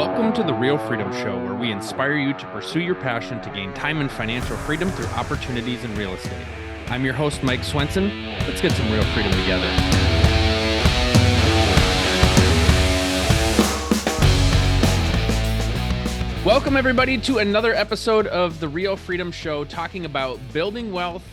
Welcome to the Real Freedom Show, where we inspire you to pursue your passion to gain time and financial freedom through opportunities in real estate. I'm your host, Mike Swenson. Let's get some real freedom together. Welcome, everybody, to another episode of the Real Freedom Show, talking about building wealth,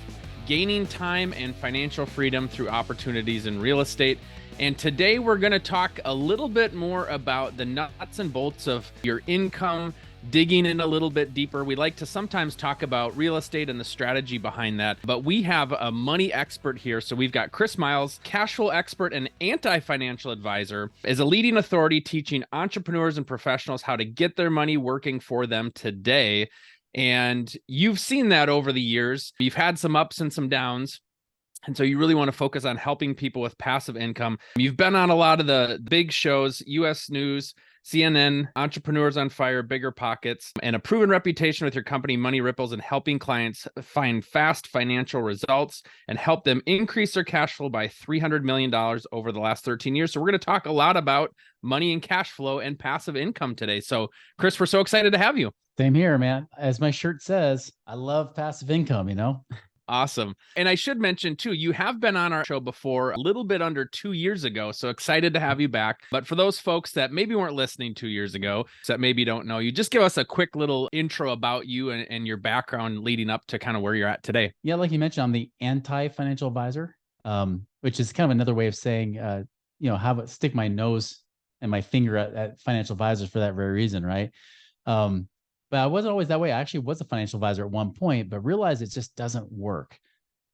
gaining time, and financial freedom through opportunities in real estate. And today we're going to talk a little bit more about the nuts and bolts of your income, digging in a little bit deeper. We like to sometimes talk about real estate and the strategy behind that, but we have a money expert here. So we've got Chris Miles, cash flow expert and anti-financial advisor, is a leading authority teaching entrepreneurs and professionals how to get their money working for them today. And you've seen that over the years. You've had some ups and some downs. And so you really want to focus on helping people with passive income. You've been on a lot of the big shows, US News, CNN, Entrepreneurs on Fire, Bigger Pockets, and a proven reputation with your company, Money Ripples, and helping clients find fast financial results and help them increase their cash flow by $300 million over the last 13 years. So we're going to talk a lot about money and cash flow and passive income today. So Chris, we're so excited to have you. Same here, man. As my shirt says, I love passive income, Awesome. And I should mention too, you have been on our show before a little bit under 2 years ago. So excited to have you back. But for those folks that maybe weren't listening 2 years ago, that maybe don't know you, just give us a quick little intro about you and your background leading up to kind of where you're at today. Yeah, like you mentioned, I'm the anti-financial advisor, which is kind of another way of saying, how stick my nose and my finger at financial advisors for that very reason, right? But I wasn't always that way. I actually was a financial advisor at one point, but realized it just doesn't work.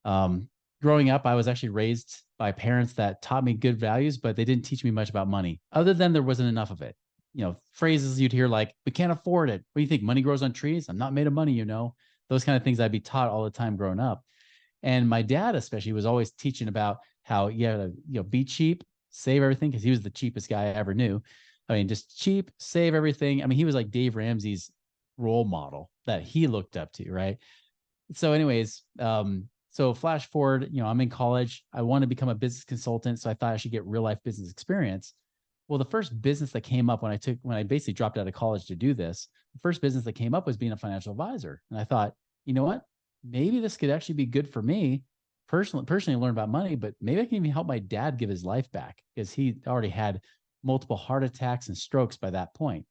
Growing up, I was actually raised by parents that taught me good values, but they didn't teach me much about money, other than there wasn't enough of it. Phrases you'd hear like, we can't afford it. What do you think? Money grows on trees? I'm not made of money, Those kind of things I'd be taught all the time growing up. And my dad especially was always teaching about how you have to be cheap, save everything, because he was the cheapest guy I ever knew. I mean, just cheap, save everything. I mean, he was like Dave Ramsey's role model that he looked up to, right? So anyways, so flash forward, I'm in college. I want to become a business consultant, so I thought I should get real life business experience. Well, the first business that came up when I basically dropped out of college to do this, the first business that came up was being a financial advisor. And I thought, you know what? Maybe this could actually be good for me personally learn about money, but maybe I can even help my dad give his life back, because he already had multiple heart attacks and strokes by that point.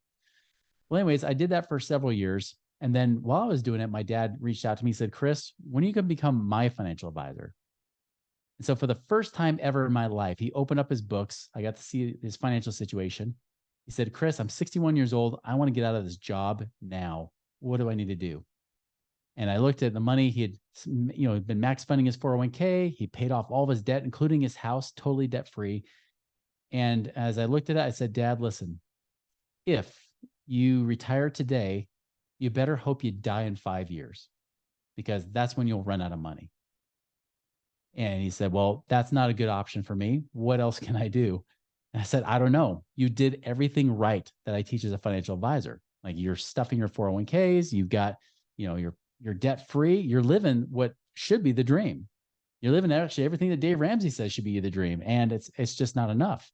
Well, anyways, I did that for several years. And then while I was doing it, my dad reached out to me and said, Chris, when are you going to become my financial advisor? And so for the first time ever in my life, he opened up his books. I got to see his financial situation. He said, Chris, I'm 61 years old. I want to get out of this job now. What do I need to do? And I looked at the money. He had, been max funding his 401k. He paid off all of his debt, including his house, totally debt free. And as I looked at it, I said, Dad, listen, if you retire today, you better hope you die in 5 years, because that's when you'll run out of money. And he said, well, that's not a good option for me. What else can I do? And I said, I don't know. You did everything right that I teach as a financial advisor. Like, you're stuffing your 401ks. You've got, you're debt free. You're living what should be the dream. You're living actually everything that Dave Ramsey says should be the dream. And it's just not enough.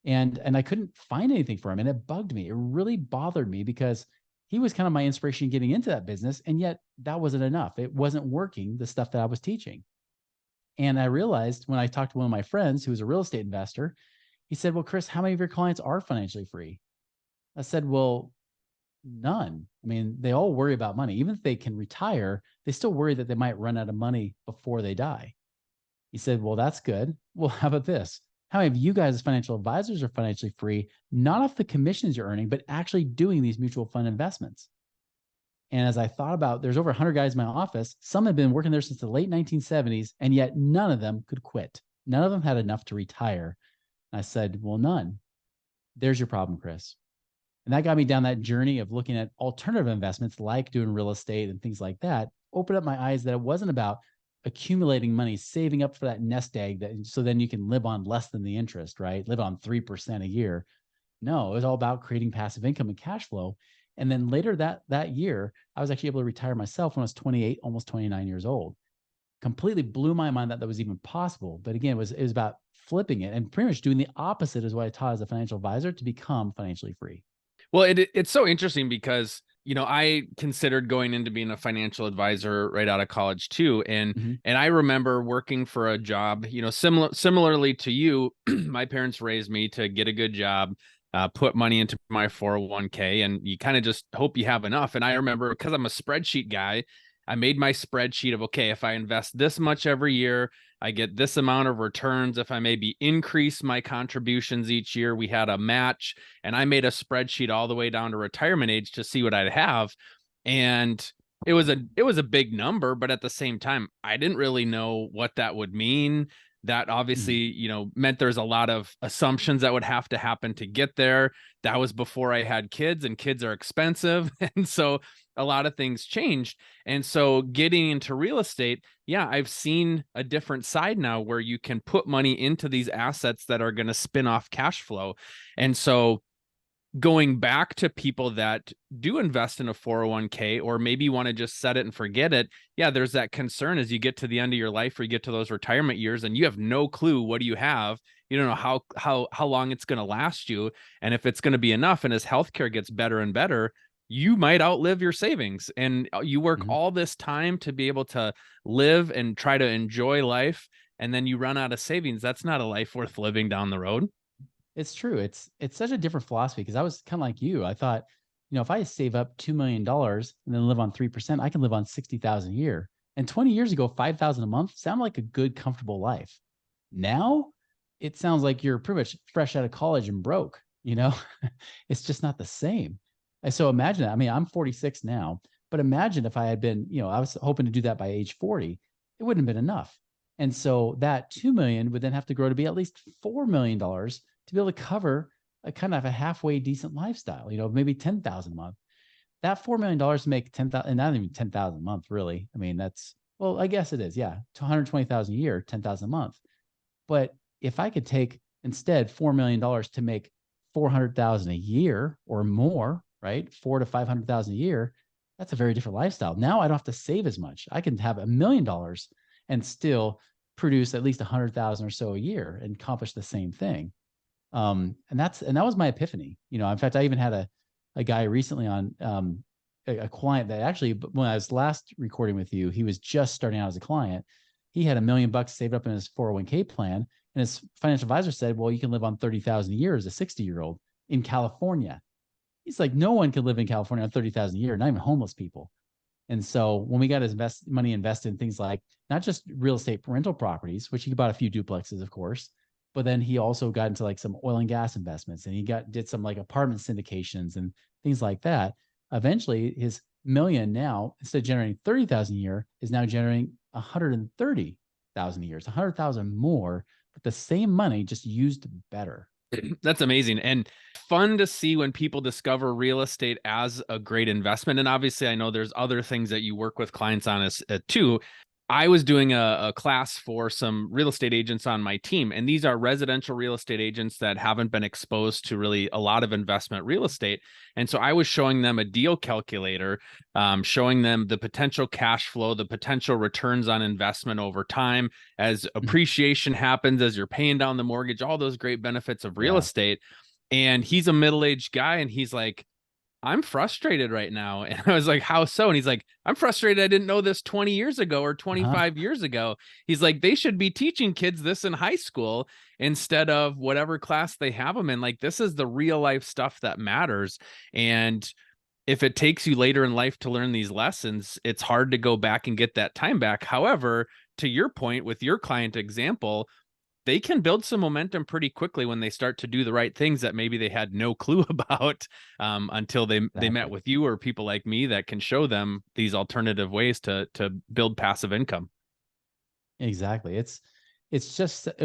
And I couldn't find anything for him. And it bugged me. It really bothered me, because he was kind of my inspiration getting into that business. And yet that wasn't enough. It wasn't working, the stuff that I was teaching. And I realized when I talked to one of my friends who was a real estate investor, he said, well, Chris, how many of your clients are financially free? I said, well, none. I mean, they all worry about money. Even if they can retire, they still worry that they might run out of money before they die. He said, well, that's good. Well, how about this? How many of you guys as financial advisors are financially free, not off the commissions you're earning, but actually doing these mutual fund investments? And as I thought about, there's over 100 guys in my office. Some have been working there since the late 1970s, and yet none of them could quit. None of them had enough to retire. And I said, well, none. There's your problem, Chris. And that got me down that journey of looking at alternative investments, like doing real estate and things like that. Opened up my eyes that it wasn't about accumulating money, saving up for that nest egg, so then you can live on less than the interest, right? Live on 3% a year. No, it was all about creating passive income and cash flow. And then later that year, I was actually able to retire myself when I was 28, almost 29 years old. Completely blew my mind that was even possible. But again, it was about flipping it and pretty much doing the opposite is what I taught as a financial advisor to become financially free. Well, it's so interesting because, I considered going into being a financial advisor right out of college too. And Mhm. and I remember working for a job, similarly to you, my parents raised me to get a good job, put money into my 401k, and you kind of just hope you have enough. And I remember, because I'm a spreadsheet guy, I made my spreadsheet of, okay, if I invest this much every year, I get this amount of returns. If I maybe increase my contributions each year, we had a match, and I made a spreadsheet all the way down to retirement age to see what I'd have. And it was a big number, but at the same time, I didn't really know what that would mean. That obviously, Mhm. meant there's a lot of assumptions that would have to happen to get there. That was before I had kids, and kids are expensive. And so a lot of things changed. And so getting into real estate, yeah, I've seen a different side now where you can put money into these assets that are going to spin off cash flow. And so going back to people that do invest in a 401k, or maybe want to just set it and forget it, yeah, there's that concern as you get to the end of your life, or you get to those retirement years and you have no clue what do you have. You don't know how long it's going to last you, and if it's going to be enough. And as healthcare gets better and better, you might outlive your savings, and you work Mhm. all this time to be able to live and try to enjoy life, and then you run out of savings. That's not a life worth living down the road. It's true. It's such a different philosophy because I was kind of like you. I thought, if I save up $2 million and then live on 3%, I can live on 60,000 a year. And 20 years ago, 5,000 a month sounded like a good, comfortable life. Now, it sounds like you're pretty much fresh out of college and broke. It's just not the same. And so imagine that. I mean, I'm 46 now, but imagine if I had been, I was hoping to do that by age 40, it wouldn't have been enough. And so that 2 million would then have to grow to be at least $4 million to be able to cover a kind of a halfway decent lifestyle, maybe 10,000 a month. That $4 million to make 10,000, and not even 10,000 a month, really. I mean, well, I guess it is. Yeah. 120,000 a year, 10,000 a month. But if I could take instead $4 million to make 400,000 a year or more, right? 4 to 500,000 a year, that's a very different lifestyle. Now I don't have to save as much. I can have $1 million and still produce at least 100,000 or so a year and accomplish the same thing. And that was my epiphany. In fact, I even had a guy recently on, a client that actually, when I was last recording with you, he was just starting out as a client. He had $1 million saved up in his 401k plan, and his financial advisor said, "Well, you can live on 30,000 a year as a 60-year-old in California." He's like, "No one can live in California on 30,000 a year, not even homeless people." And so when we got his money invested in things like not just real estate rental properties, which he bought a few duplexes, of course, but then he also got into like some oil and gas investments, and he did some like apartment syndications and things like that. Eventually, his million now, instead of generating 30,000 a year, is now generating 130,000 a year. It's 100,000 more, but the same money just used better. That's amazing and fun to see when people discover real estate as a great investment. And obviously, I know there's other things that you work with clients on as too. I was doing a class for some real estate agents on my team, and these are residential real estate agents that haven't been exposed to really a lot of investment real estate. And so I was showing them a deal calculator, showing them the potential cash flow, the potential returns on investment over time as appreciation happens, as you're paying down the mortgage, all those great benefits of real Yeah. estate. And he's a middle-aged guy, and he's like, "I'm frustrated right now." And I was like, "How so?" And he's like, "I'm frustrated. I didn't know this 20 years ago or Uh-huh. 25 years ago." He's like, "They should be teaching kids this in high school instead of whatever class they have them in. Like, this is the real life stuff that matters." And if it takes you later in life to learn these lessons, it's hard to go back and get that time back. However, to your point with your client example, they can build some momentum pretty quickly when they start to do the right things that maybe they had no clue about, until they met Exactly. with you or people like me that can show them these alternative ways to build passive income. Exactly. It's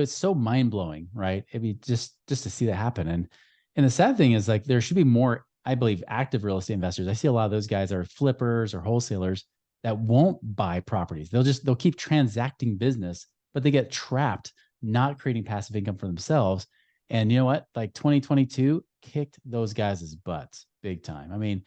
so mind blowing, right? I mean, just to see that happen. And the sad thing is like there should be more, I believe, active real estate investors. I see a lot of those guys are flippers or wholesalers that won't buy properties. They'll keep transacting business, but they get trapped not creating passive income for themselves. And you know what? Like 2022 kicked those guys' butts big time. I mean,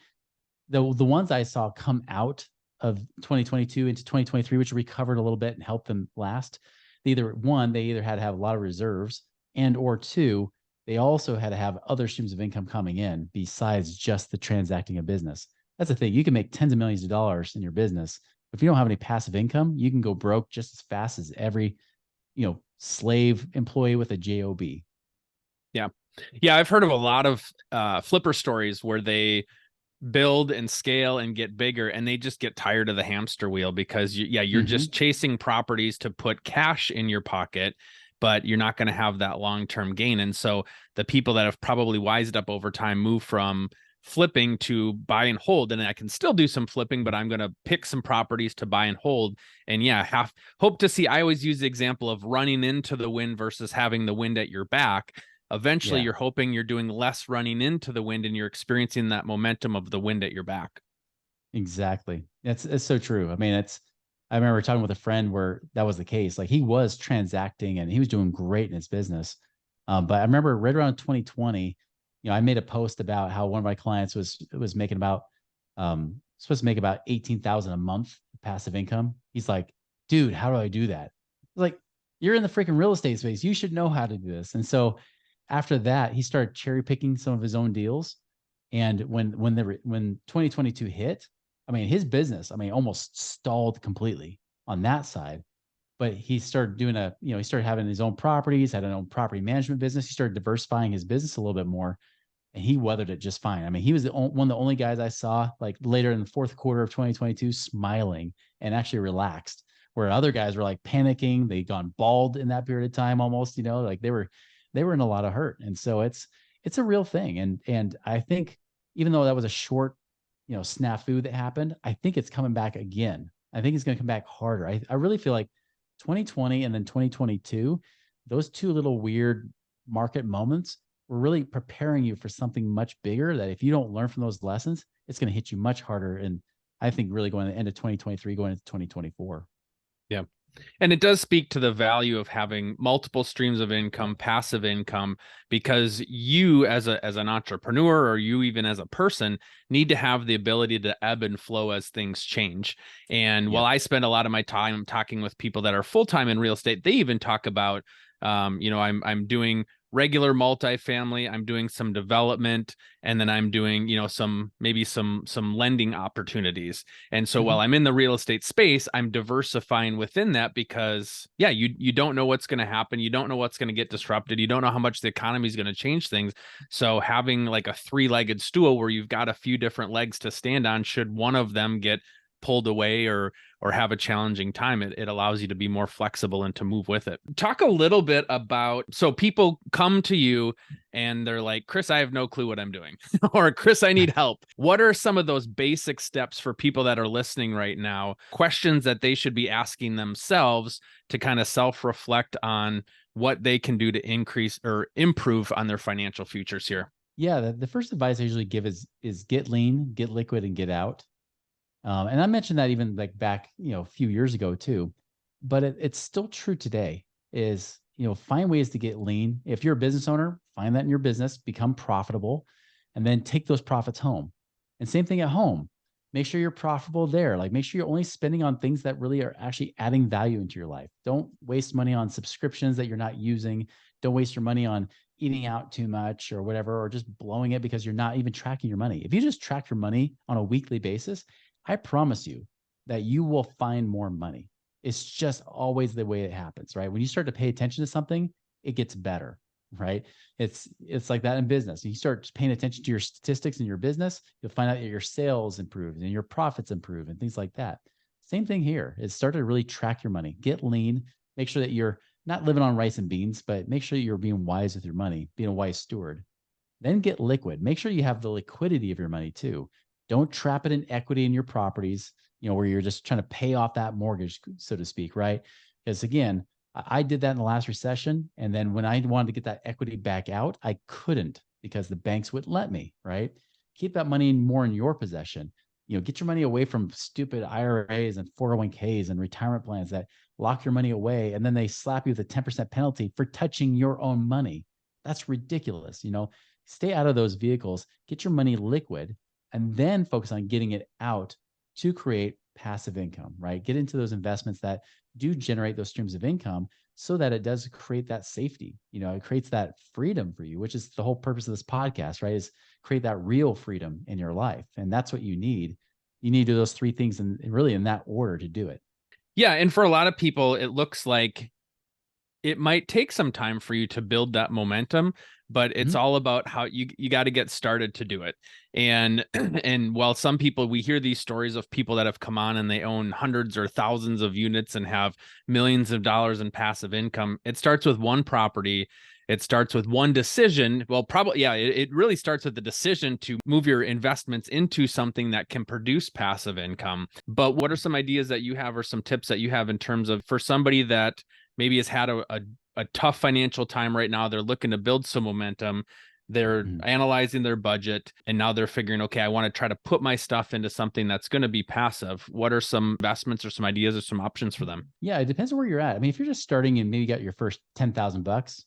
the ones I saw come out of 2022 into 2023, which recovered a little bit and helped them last, they either had to have a lot of reserves, and or two, they also had to have other streams of income coming in besides just the transacting of business. That's the thing. You can make tens of millions of dollars in your business. If you don't have any passive income, you can go broke just as fast as every, slave employee with a job. Yeah. Yeah. I've heard of a lot of flipper stories where they build and scale and get bigger, and they just get tired of the hamster wheel because you're just chasing properties to put cash in your pocket, but you're not going to have that long-term gain. And so the people that have probably wised up over time move from flipping to buy and hold. And I can still do some flipping, but I'm going to pick some properties to buy and hold. And hope to see. I always use the example of running into the wind versus having the wind at your back. Eventually, you're hoping you're doing less running into the wind and you're experiencing that momentum of the wind at your back. Exactly. It's so true. I mean, I remember talking with a friend where that was the case. Like, he was transacting and he was doing great in his business. But I remember right around 2020, I made a post about how one of my clients was making about, supposed to make about 18,000 a month passive income. He's like, dude, how do I do that? Like, you're in the freaking real estate space. You should know how to do this. And so after that, he started cherry picking some of his own deals. And when 2022 hit, I mean, his business, almost stalled completely on that side. But he started doing he started having his own properties, had an own property management business. He started diversifying his business a little bit more, and he weathered it just fine. I mean, he was one of the only guys I saw like later in the fourth quarter of 2022 smiling and actually relaxed, where other guys were like panicking. They'd gone bald in that period of time almost, like they were in a lot of hurt. And so it's a real thing. And I think even though that was a short, snafu that happened, I think it's coming back again. I think it's going to come back harder. I really feel like 2020 and then 2022, those two little weird market moments were really preparing you for something much bigger that if you don't learn from those lessons, it's going to hit you much harder. And I think really going to the end of 2023, going into 2024. Yeah. And it does speak to the value of having multiple streams of income, passive income, because you as an entrepreneur, or you even as a person, need to have the ability to ebb and flow as things change. And while I spend a lot of my time talking with people that are full-time in real estate, they even talk about, I'm doing regular multifamily, I'm doing some development, and then I'm doing, some lending opportunities. And so while I'm in the real estate space, I'm diversifying within that because you don't know what's going to happen. You don't know what's going to get disrupted. You don't know how much the economy is going to change things. So having like a three-legged stool where you've got a few different legs to stand on, should one of them get pulled away or have a challenging time, it allows you to be more flexible and to move with it. Talk a little bit about, so people come to you and they're like, Chris, I have no clue what I'm doing, or Chris, I need help. What are some of those basic steps for people that are listening right now, questions that they should be asking themselves to kind of self-reflect on what they can do to increase or improve on their financial futures here? Yeah, the first advice I usually give is get lean, get liquid, and get out. And I mentioned that even like back, a few years ago too, but it's still true today is, find ways to get lean. If you're a business owner, find that in your business, become profitable, and then take those profits home. And same thing at home. Make sure you're profitable there. Like, make sure you're only spending on things that really are actually adding value into your life. Don't waste money on subscriptions that you're not using. Don't waste your money on eating out too much or whatever, or just blowing it because you're not even tracking your money. If you just track your money on a weekly basis, I promise you that you will find more money. It's just always the way it happens, right? When you start to pay attention to something, it gets better, right? It's like that in business. You start paying attention to your statistics in your business, you'll find out that your sales improve and your profits improve and things like that. Same thing here is start to really track your money, get lean, make sure that you're not living on rice and beans, but make sure you're being wise with your money, being a wise steward. Then get liquid. Make sure you have the liquidity of your money too. Don't trap it in equity in your properties, where you're just trying to pay off that mortgage, so to speak, right? Because again, I did that in the last recession. And then when I wanted to get that equity back out, I couldn't because the banks wouldn't let me, right? Keep that money more in your possession. Get your money away from stupid IRAs and 401ks and retirement plans that lock your money away. And then they slap you with a 10% penalty for touching your own money. That's ridiculous. Stay out of those vehicles, get your money liquid, and then focus on getting it out to create passive income, right? Get into those investments that do generate those streams of income so that it does create that safety. It creates that freedom for you, which is the whole purpose of this podcast, right? Is create that real freedom in your life. And that's what you need. You need to do those three things and really in that order to do it. Yeah. And for a lot of people, it looks like it might take some time for you to build that momentum, but it's all about how you got to get started to do it. And and while some people, we hear these stories of people that have come on and they own hundreds or thousands of units and have millions of dollars in passive income, it starts with one property. It starts with one decision. Well, probably, yeah, it really starts with the decision to move your investments into something that can produce passive income. But what are some ideas that you have or some tips that you have in terms of for somebody that maybe has had a tough financial time right now? They're looking to build some momentum. They're analyzing their budget, and now they're figuring, okay, I want to try to put my stuff into something that's going to be passive. What are some investments or some ideas or some options for them? Yeah, it depends on where you're at. I mean, if you're just starting and maybe got your first $10,000,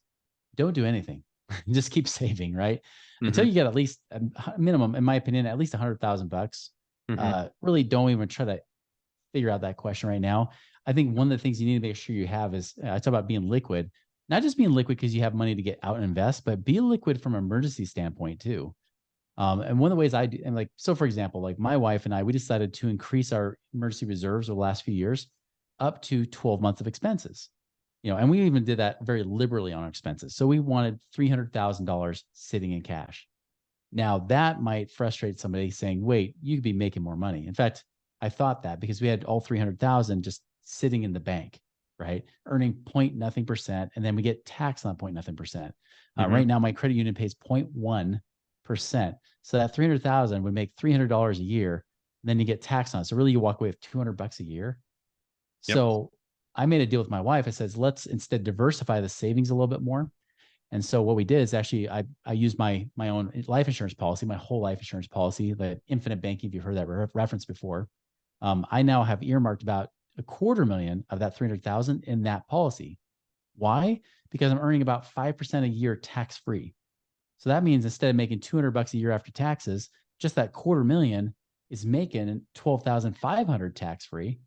don't do anything. Just keep saving, right? Until you get at least a minimum, in my opinion, at least $100,000. Really don't even try to figure out that question right now. I think one of the things you need to make sure you have is, I talk about being liquid, not just being liquid because you have money to get out and invest, but be liquid from an emergency standpoint too. And one of the ways I do, and like, so for example, like my wife and I, we decided to increase our emergency reserves over the last few years up to 12 months of expenses. And we even did that very liberally on our expenses. So we wanted $300,000 sitting in cash. Now that might frustrate somebody saying, wait, you could be making more money. In fact, I thought that because we had all 300,000 just sitting in the bank, right? Earning point nothing percent. And then we get taxed on point nothing percent. Right now, my credit union pays 0.1%. So that 300,000 would make $300 a year. And then you get taxed on it. So really you walk away with $200 a year. Yep. So I made a deal with my wife. I said, let's instead diversify the savings a little bit more. And so what we did is actually, I used my own life insurance policy, my whole life insurance policy, the infinite banking, if you've heard that reference before. I now have earmarked about $250,000 of that 300,000 in that policy. Why? Because I'm earning about 5% a year tax-free. So that means instead of making $200 a year after taxes, just that $250,000 is making 12,500 tax-free.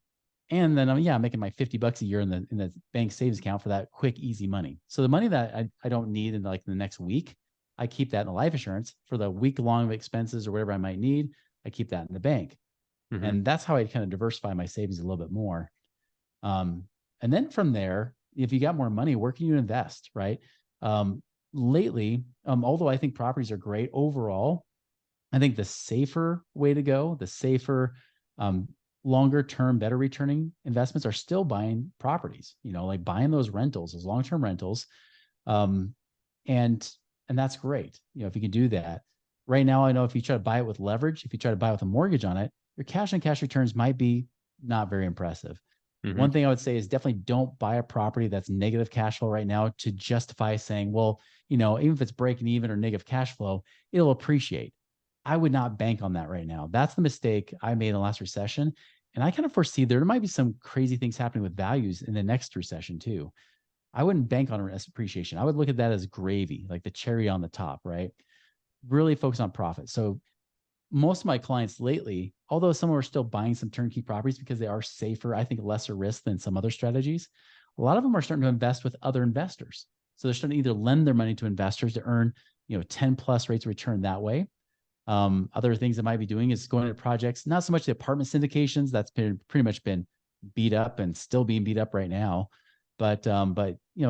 And then I'm making my $50 a year in the bank savings account for that quick, easy money. So the money that I don't need in like the next week, I keep that in the life insurance for the week long expenses or whatever I might need. I keep that in the bank. And that's how I kind of diversify my savings a little bit more. And then from there, if you got more money, where can you invest, right? Lately, although I think properties are great overall, I think the safer way to go, the safer, longer term, better returning investments are still buying properties, like buying those rentals, those long-term rentals. And that's great. If you can do that right now, I know if you try to buy it with leverage, if you try to buy with a mortgage on it, your cash on cash returns might be not very impressive. One thing I would say is definitely don't buy a property that's negative cash flow right now to justify saying, well, even if it's breaking even or negative cash flow, it'll appreciate. I would not bank on that right now. That's the mistake I made in the last recession. And I kind of foresee there might be some crazy things happening with values in the next recession too. I wouldn't bank on appreciation. I would look at that as gravy, like the cherry on the top, right? Really focus on profit. So most of my clients lately, although some are still buying some turnkey properties because they are safer, I think lesser risk than some other strategies, a lot of them are starting to invest with other investors. So they're starting to either lend their money to investors to earn, 10 plus rates of return that way. Other things that might be doing is going into projects, not so much the apartment syndications, that's been pretty much been beat up and still being beat up right now. But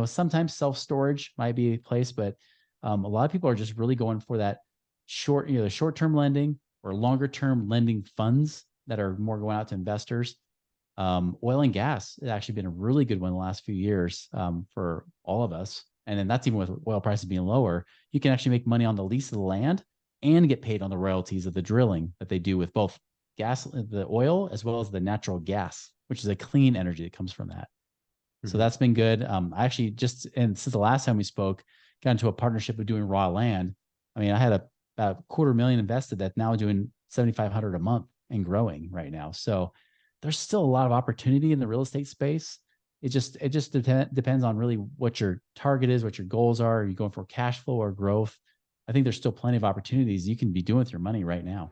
sometimes self-storage might be a place, but a lot of people are just really going for that the short-term lending or longer-term lending funds that are more going out to investors. Oil and gas has actually been a really good one the last few years for all of us. And then that's even with oil prices being lower, you can actually make money on the lease of the land and get paid on the royalties of the drilling that they do with both gas, the oil, as well as the natural gas, which is a clean energy that comes from that. So that's been good. I actually and since the last time we spoke, got into a partnership of doing raw land. I mean, I had about $250,000 invested that's now doing $7,500 a month and growing right now. So there's still a lot of opportunity in the real estate space. It just depends on really what your target is, what your goals are. Are you going for cash flow or growth? I think there's still plenty of opportunities you can be doing with your money right now.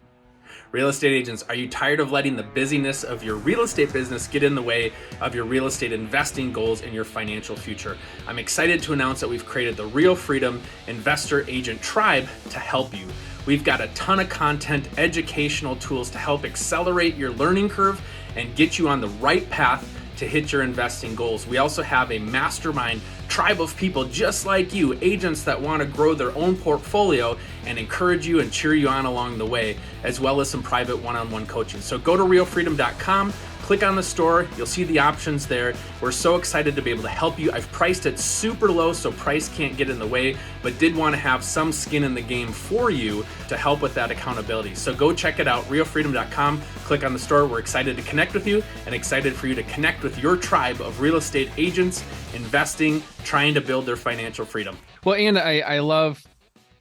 Real estate agents, are you tired of letting the busyness of your real estate business get in the way of your real estate investing goals and your financial future? I'm excited to announce that we've created the Real Freedom Investor Agent Tribe to help you. We've got a ton of content, educational tools to help accelerate your learning curve and get you on the right path to hit your investing goals. We also have a mastermind tribe of people just like you, agents that want to grow their own portfolio and encourage you and cheer you on along the way, as well as some private one-on-one coaching. So go to realfreedom.com, click on the store, you'll see the options there. We're so excited to be able to help you. I've priced it super low so price can't get in the way, but did want to have some skin in the game for you to help with that accountability. So go check it out, realfreedom.com, click on the store. We're excited to connect with you and excited for you to connect with your tribe of real estate agents, investing, trying to build their financial freedom. Well, and I love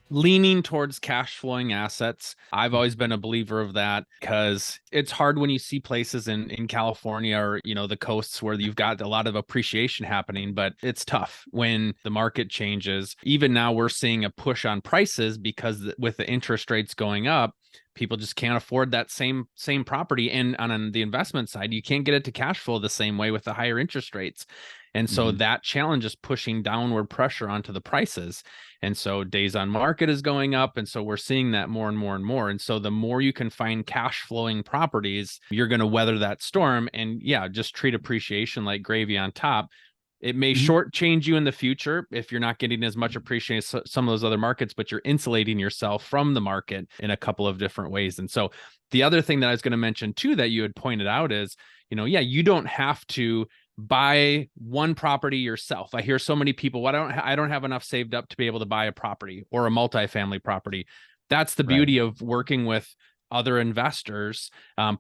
leaning towards cash flowing assets. I've always been a believer of that because it's hard when you see places in California or, the coasts where you've got a lot of appreciation happening, but it's tough when the market changes. Even now we're seeing a push on prices because with the interest rates going up, people just can't afford that same property. And on the investment side, you can't get it to cash flow the same way with the higher interest rates. And so that challenge is pushing downward pressure onto the prices. And so days on market is going up. And so we're seeing that more and more and more. And so the more you can find cash flowing properties, you're going to weather that storm. And yeah, just treat appreciation like gravy on top. It may shortchange you in the future if you're not getting as much appreciation as some of those other markets, but you're insulating yourself from the market in a couple of different ways. And so the other thing that I was going to mention too, that you had pointed out is, you don't have to buy one property yourself. I hear so many people, I don't have enough saved up to be able to buy a property or a multifamily property. That's the beauty of working with other investors,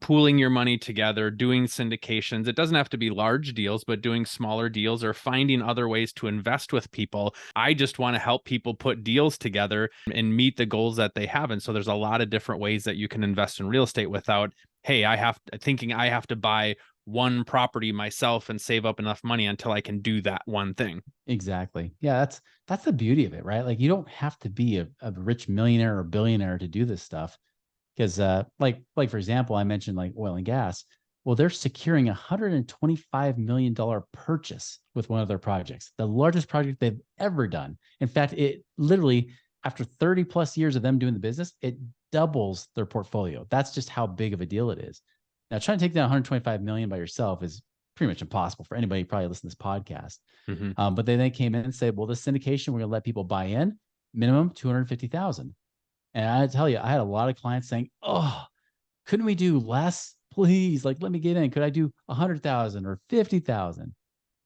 pooling your money together, doing syndications. It doesn't have to be large deals, but doing smaller deals or finding other ways to invest with people. I just want to help people put deals together and meet the goals that they have. And so there's a lot of different ways that you can invest in real estate without, hey, I have to buy one property myself and save up enough money until I can do that one thing. Exactly. Yeah, that's the beauty of it, right? Like you don't have to be a rich millionaire or billionaire to do this stuff. Because like for example, I mentioned like oil and gas. Well, they're securing $125 million purchase with one of their projects, the largest project they've ever done. In fact, it literally, after 30 plus years of them doing the business, it doubles their portfolio. That's just how big of a deal it is. Now, trying to take down 125 million by yourself is pretty much impossible for anybody probably listening to this podcast. But they then came in and said, well, this syndication, we're going to let people buy in, minimum 250,000. And I tell you, I had a lot of clients saying, oh, couldn't we do less? Please, like, let me get in. Could I do 100,000 or 50,000?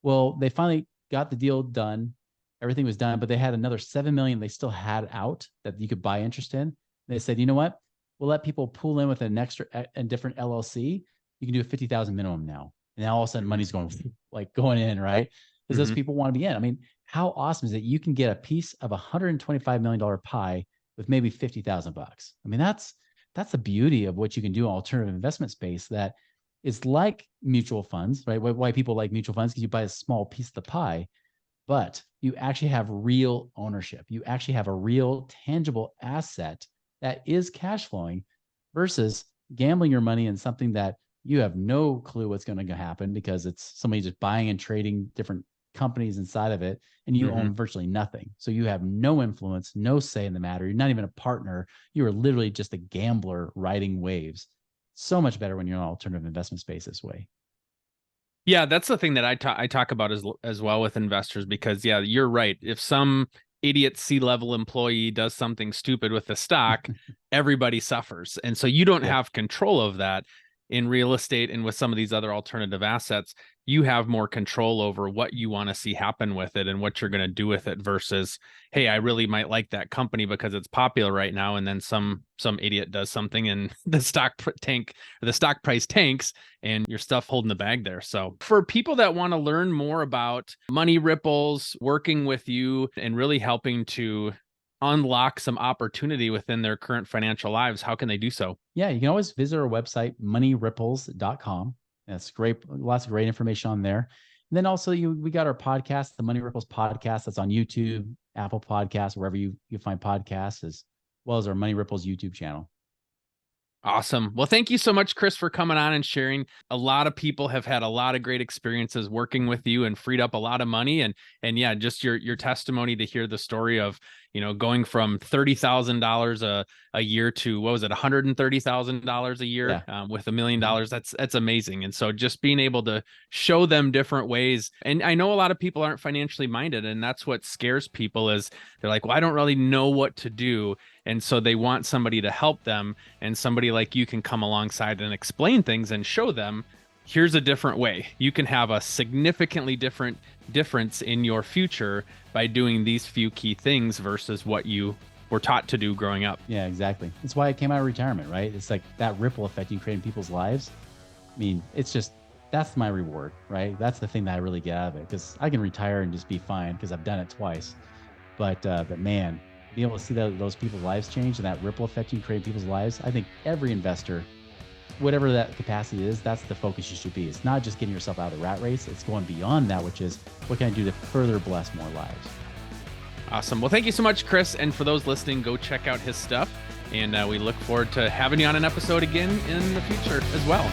Well, they finally got the deal done. Everything was done, but they had another 7 million they still had out that you could buy interest in. They said, you know what? We'll let people pool in with an extra and different LLC. You can do a 50,000 minimum now. And now all of a sudden money's going in, right? Because those people want to be in. I mean, how awesome is it? You can get a piece of $125 million pie with maybe 50,000 bucks. I mean, that's the beauty of what you can do in alternative investment space. That is like mutual funds, right? Why people like mutual funds, because you buy a small piece of the pie, but you actually have real ownership. You actually have a real tangible asset that is cash flowing versus gambling your money in something that you have no clue what's going to happen because it's somebody just buying and trading different companies inside of it, and you own virtually nothing. So you have no influence, no say in the matter. You're not even a partner. You are literally just a gambler riding waves. So much better when you're in an alternative investment space this way. Yeah, that's the thing that I talk about as well with investors, because yeah, you're right. If some idiot C-level employee does something stupid with the stock, everybody suffers. And so you don't have control of that. In real estate and with some of these other alternative assets, you have more control over what you want to see happen with it and what you're going to do with it versus, hey, I really might like that company because it's popular right now. And then some idiot does something and the stock price tanks and your stuff holding the bag there. So for people that want to learn more about money ripples, working with you and really helping to unlock some opportunity within their current financial lives, how can they do so? Yeah, you can always visit our website, moneyripples.com. That's great. Lots of great information on there. And then also we got our podcast, the Money Ripples podcast, that's on YouTube, Apple Podcasts, wherever you find podcasts, as well as our Money Ripples YouTube channel. Awesome. Well, thank you so much, Chris, for coming on and sharing. A lot of people have had a lot of great experiences working with you and freed up a lot of money. And yeah, just your testimony to hear the story of, going from $30,000 a year to, what was it, $130,000 a year, with $1 million. That's amazing. And so just being able to show them different ways. And I know a lot of people aren't financially minded, and that's what scares people is they're like, well, I don't really know what to do. And so they want somebody to help them, and somebody like you can come alongside and explain things and show them, here's a different way. You can have a significantly different difference in your future by doing these few key things versus what you were taught to do growing up. Yeah, exactly. That's why I came out of retirement, right? It's like that ripple effect you create in people's lives. I mean, it's just, that's my reward, right? That's the thing that I really get out of it, because I can retire and just be fine because I've done it twice. But man, being able to see those people's lives change and that ripple effect you create in people's lives, I think every investor, whatever that capacity is, that's the focus you should be. It's not just getting yourself out of the rat race. It's going beyond that, which is what can I do to further bless more lives? Awesome. Well, thank you so much, Chris. And for those listening, go check out his stuff. And we look forward to having you on an episode again in the future as well.